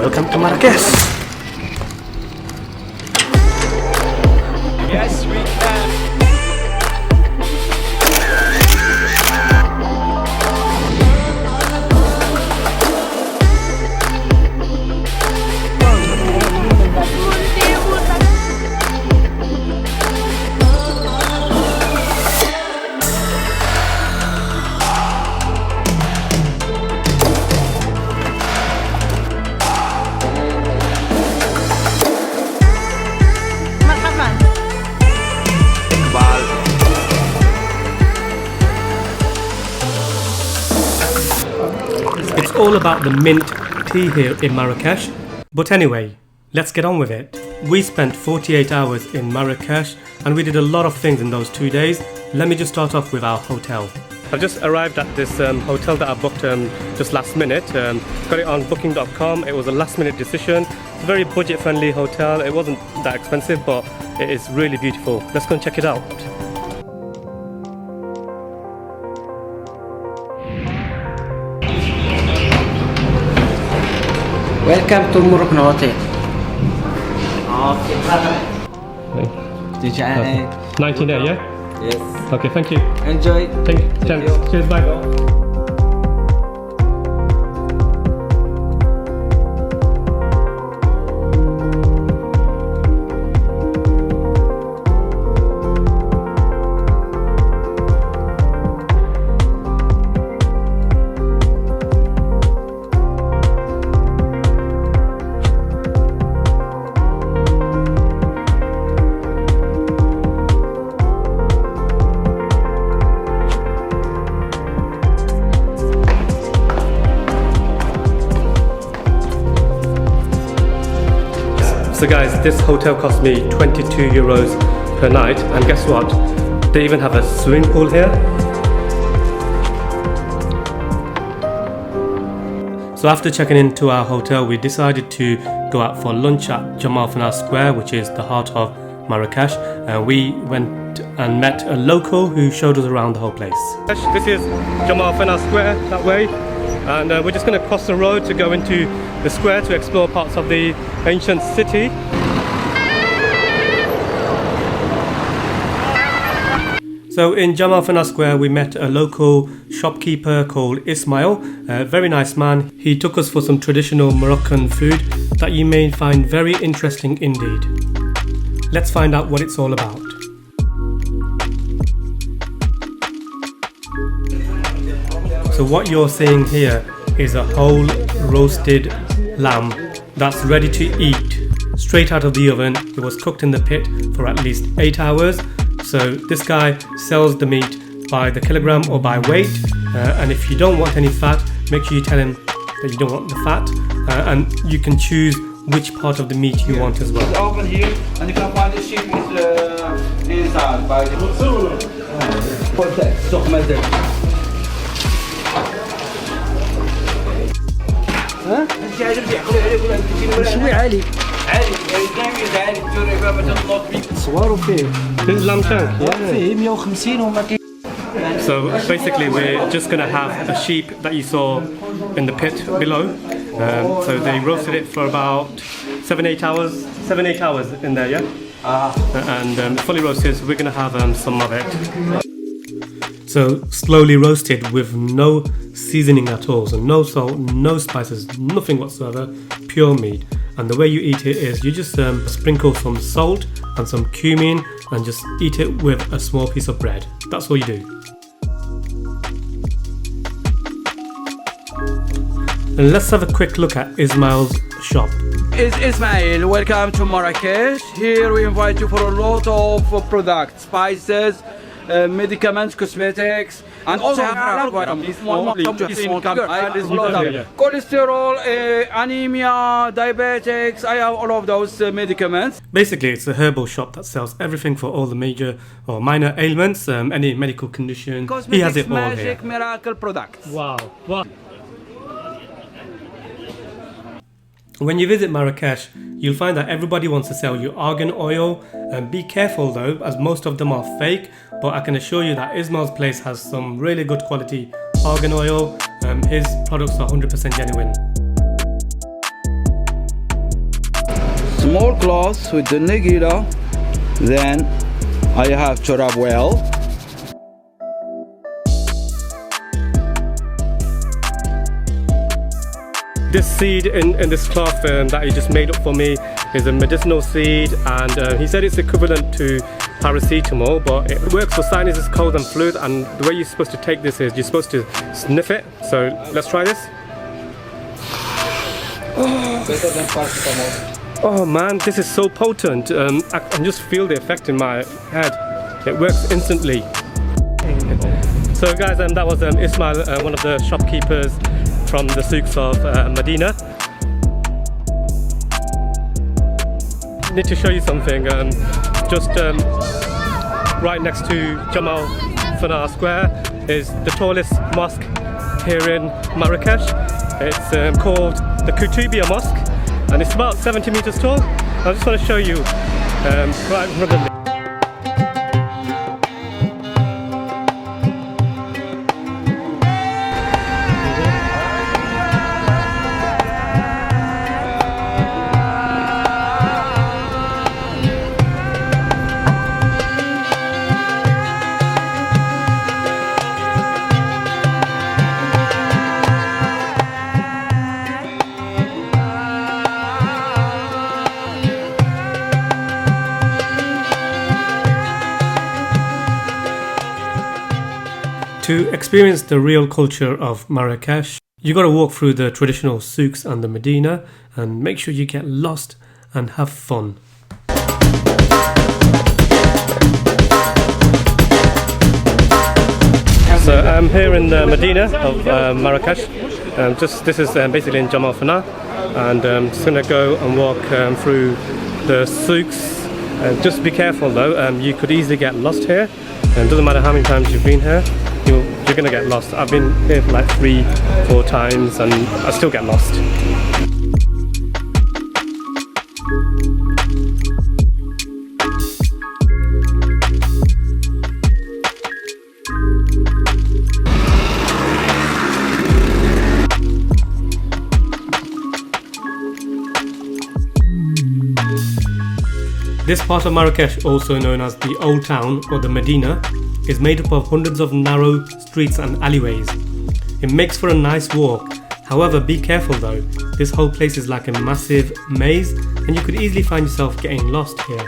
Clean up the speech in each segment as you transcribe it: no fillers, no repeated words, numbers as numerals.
Welcome to Marrakesh. Yes, we can. It's all about the mint tea here in Marrakesh. But anyway, let's get on with it. We spent 48 hours in Marrakesh and we did a lot of things in those 2 days. Let me just start off with our hotel. I've just arrived at this hotel that I booked just last minute. Got it on booking.com. It was a last minute decision. It's a very budget friendly hotel. It wasn't that expensive, but it is really beautiful. Let's go and check it out. Welcome to Moroccan Hotel. Okay. 19A, yeah? Yes. Okay, thank you. Enjoy. Thank you. Cheers, bye. So guys, this hotel cost me 22 euros per night, and guess what? They even have a swimming pool here. So after checking into our hotel, we decided to go out for lunch at Jemaa Square, which is the heart of Marrakesh, and we went and met a local who showed us around the whole place. This is Jemaa Square, that way. And we're just going to cross the road to go into the square to explore parts of the ancient city. So in Jemaa Square we met a local shopkeeper called Ismail, a very nice man. He took us for some traditional Moroccan food that you may find very interesting indeed. Let's find out what it's all about. So what you're seeing here is a whole roasted lamb that's ready to eat. Straight out of the oven. It was cooked in the pit for at least 8 hours. So this guy sells the meat by the kilogram or by weight. And if you don't want any fat, make sure you tell him that you don't want the fat. And you can choose which part of the meat you want as well. It's open here, and you can find the sheep is inside by the شوي عالي. صواروا فيه. This is lamb shank, yeah. فيه 150 وما كاين. So basically we're just going to have a sheep that you saw in the pit below. So they roasted it for about 7-8 hours in there, yeah? And fully roasted, so we're going to have some of it. So slowly roasted with no seasoning at all, so no salt, no spices, nothing whatsoever, pure meat. And the way you eat it is you just sprinkle some salt and some cumin and just eat it with a small piece of bread. That's all you do. And let's have a quick look at Ismail's shop. It's Ismail, welcome to Marrakesh. Here we invite you for a lot of products, spices, medicaments, cosmetics, and also cholesterol, anemia, diabetics. I have all of those medicaments. Basically, it's a herbal shop that sells everything for all the major or minor ailments, any medical condition. He has it all magic, here. miracle products. Wow. Wow. When you visit Marrakesh, you'll find that everybody wants to sell you argan oil. Be careful though, as most of them are fake, but I can assure you that Ismail's place has some really good quality argan oil. His products are 100% genuine. Small cloth with the negira. Then I have chorab well. This seed in this cloth that he just made up for me is a medicinal seed, and he said it's equivalent to paracetamol, but it works for sinuses, cold and flu, and the way you're supposed to take this is you're supposed to sniff it. So let's try this. Better than paracetamol. Oh man, this is so potent. I can just feel the effect in my head. It works instantly. So guys, that was Ismail, one of the shopkeepers from the souks of Medina. I need to show you something. Just right next to el-fna Square is the tallest mosque here in Marrakesh. It's called the Koutoubia Mosque, and it's about 70 meters tall. I just want to show you right in front of me. To experience the real culture of Marrakesh, you got to walk through the traditional souks and the Medina, and make sure you get lost and have fun. So I'm here in the Medina of Marrakesh. This is basically in el-fna, and I'm just going to go and walk through the souks. Just be careful though, you could easily get lost here. It doesn't matter how many times you've been here, you're going to get lost. I've been here for like 3-4 times and I still get lost. This part of Marrakesh, also known as the Old Town or the Medina, is made up of hundreds of narrow streets and alleyways. It makes for a nice walk. However, be careful though, this whole place is like a massive maze and you could easily find yourself getting lost here.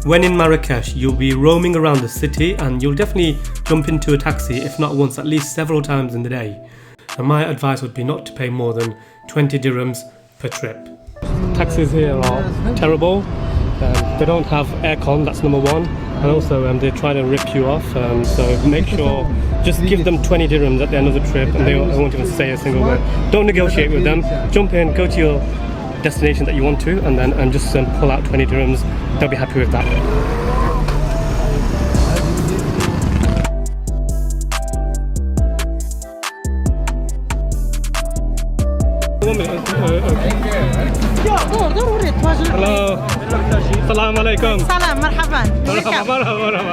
When in Marrakesh, you'll be roaming around the city and you'll definitely jump into a taxi, if not once, at least several times in the day. And my advice would be not to pay more than 20 dirhams per trip. Taxis here are terrible. They don't have aircon, that's number one. And also they try to rip you off, so make sure, just give them 20 dirhams at the end of the trip and they won't even say a single word. Don't negotiate with them, jump in, go to your destination that you want to, and then just pull out 20 dirhams. They'll be happy with that. Hello. Assalamu alaikum. Salam, marhaban. Marhaba.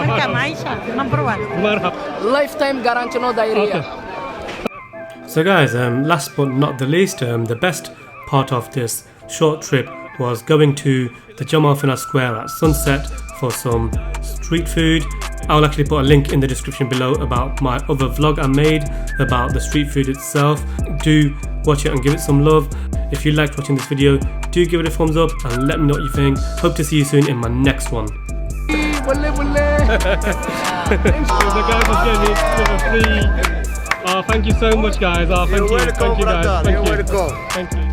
Welcome, Aisha. Number one. Marhaba. Lifetime guarantee, no diarrhea. Okay. So guys, last but not the least, the best part of this short trip was going to the Jemaa Square at sunset for some street food. I'll actually put a link in the description below about my other vlog I made about the street food itself. Do watch it and give it some love. If you liked watching this video, do give it a thumbs up and let me know what you think. Hope to see you soon in my next one. So the guys just getting me with a free. Oh, thank you so much, guys. Oh, thank you, guys. Thank you. Thank you.